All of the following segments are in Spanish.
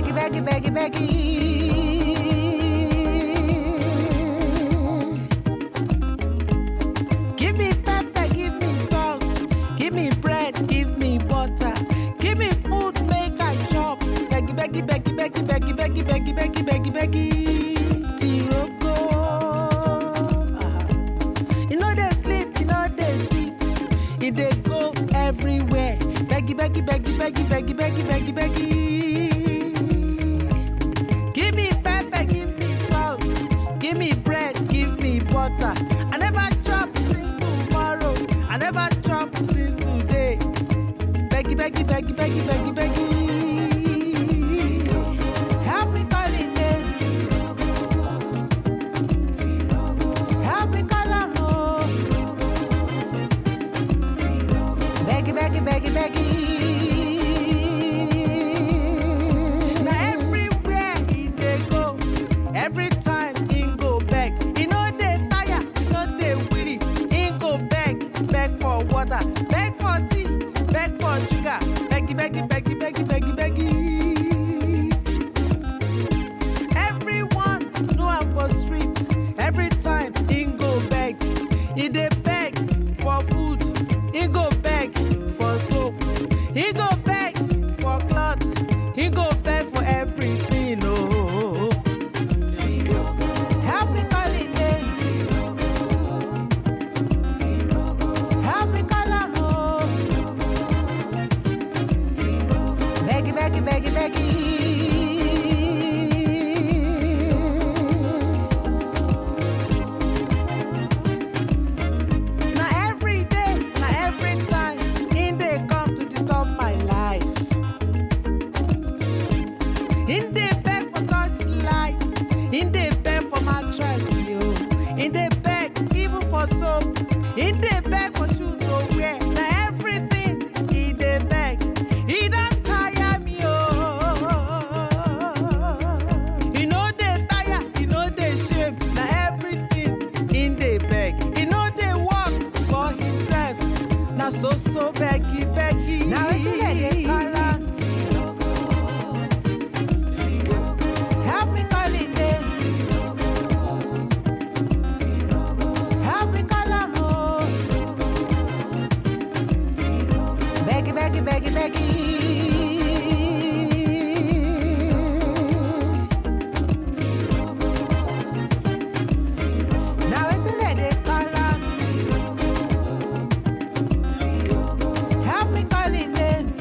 Beggy, beggy, beggy. Give me pepper, give me salt. Give me bread, give me butter. Give me food, make I chop. Beggy, beggy, beggy, beggy, beggy, beggy, beggy, beggy, beggy, beggy. Tiroko. You know they sleep, you know they sit. They go everywhere. Beggy, beggy, beggy, beggy, beggy, beggy, beggy, beggy. Give me pepper, give me salt. Give me bread, give me butter. I never chop since tomorrow. I never chop since today. Beggy, beggy, beggy, beggy, beggy, beggy. Help me call it names. Help me call them more. Beggy, beggy, beggy, beggy. Now everywhere he they go, every time he go back. He know they tire, he know they weary. He go beg, beg for water, beg for tea, beg for sugar. Beggy, beggy, beggy, beggy, beggy, beggy. Everyone know I'm for streets. Every time he go beg, he dey beg for food. He go beg for soap. He go beg for clothes. He go beg for everything. Oh, help me call it names. Help me call them more. Beggy, beggy, beggy, beggy. Now every day, now every time, in they come to disturb my life. In they beg for touchlight, in they beg for mattress, yo. In they beg even for soap, in they beg for shoes to wear. Now everything in they beg, he don't tire me, oh. He know they tire, he know they shame. Now everything in they beg, he know they work for himself. Now so beggy, beggy. Now it's they call her. Help me call it names. Help me call her more. Beggy, beggy, beggy, beggy. Now it's they call her. Help me call it names.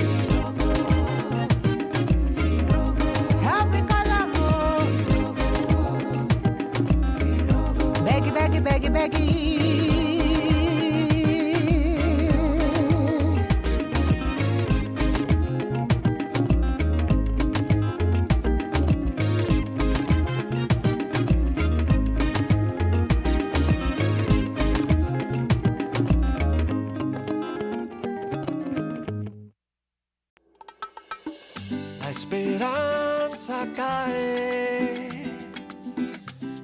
Help me call her more. Beggy, beggy, beggy, beggy. La esperanza cae,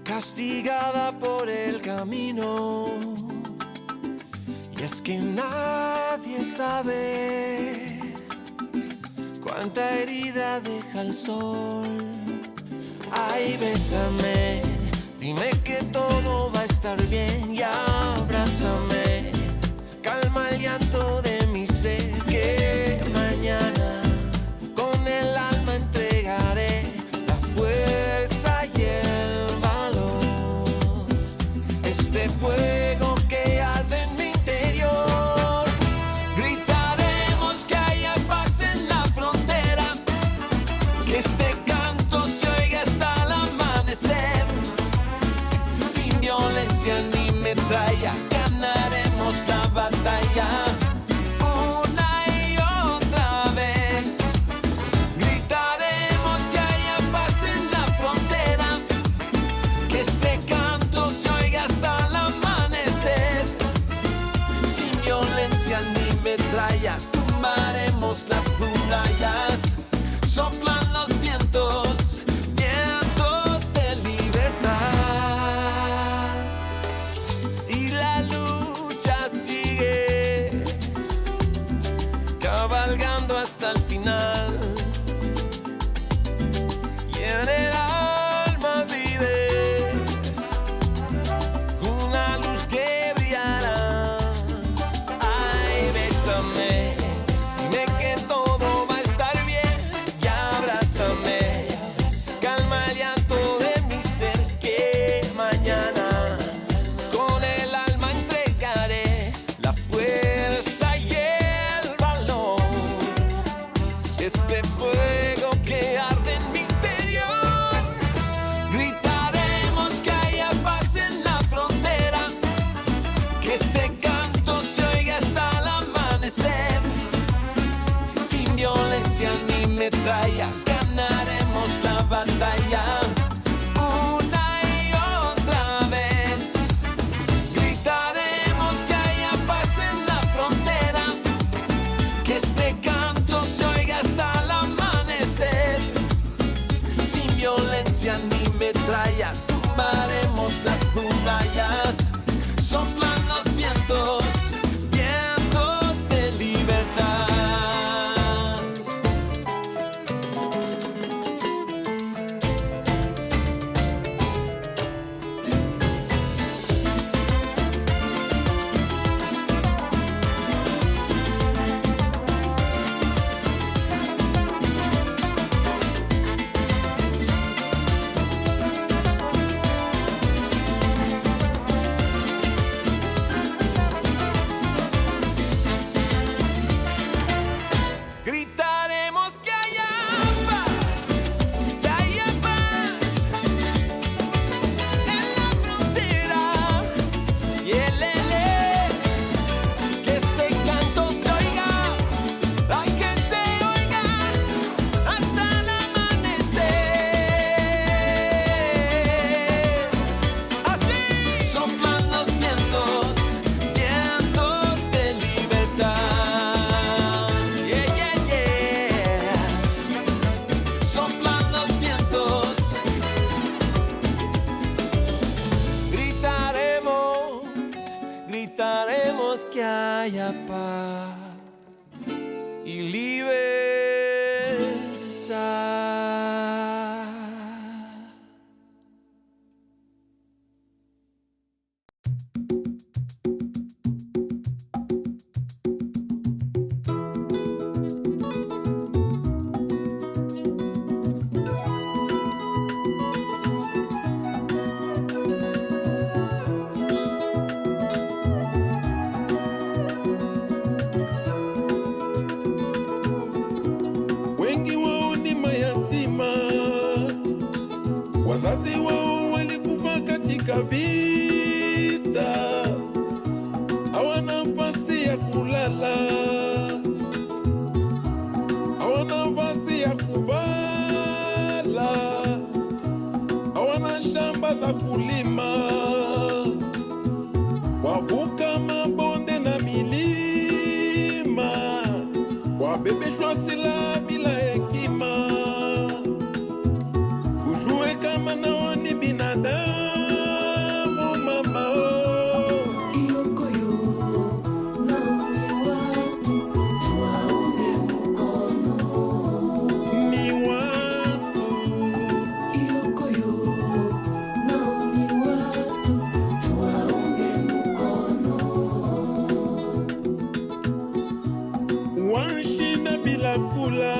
castigada por el camino. Y es que nadie sabe cuánta herida deja el sol. Ay, bésame, dime que todo va a estar bien y abrázame. Calma el llanto de mi ser, que mañana con el alma entregaré la fuerza y el valor. Este fuego que arde en mi interior, gritaremos que haya paz en la frontera, que este canto se oiga hasta el amanecer. Sin violencia ni metralla, ganaremos la batalla. Tumbaremos las murallas, soplan los vientos, vientos de libertad. batalla. Una y otra vez gritaremos que haya paz en la frontera, que este canto se oiga hasta el amanecer. Sin violencia ni metralla tumbaremos las murallas. Soplan los vientos, vientos de libertad. Gritaremos que haya paz en la frontera. Y que este canto se oiga, ay, que se oiga hasta el amanecer. Así soplan los vientos, vientos de libertad. Soplan los vientos. Gritaremos que haya paz y libertad. Wengi wao ni mayatima, wazazi wao walikufa katika vita, hawana nafasi ya kulala, hawana nafasi ya kuvala, hawana shamba za kulima, wavuka mabonde na milima, wabebeshwa silaha bila hekima, ujue kama nao ni binadamu mama. Ni watu wanshinda bila kula,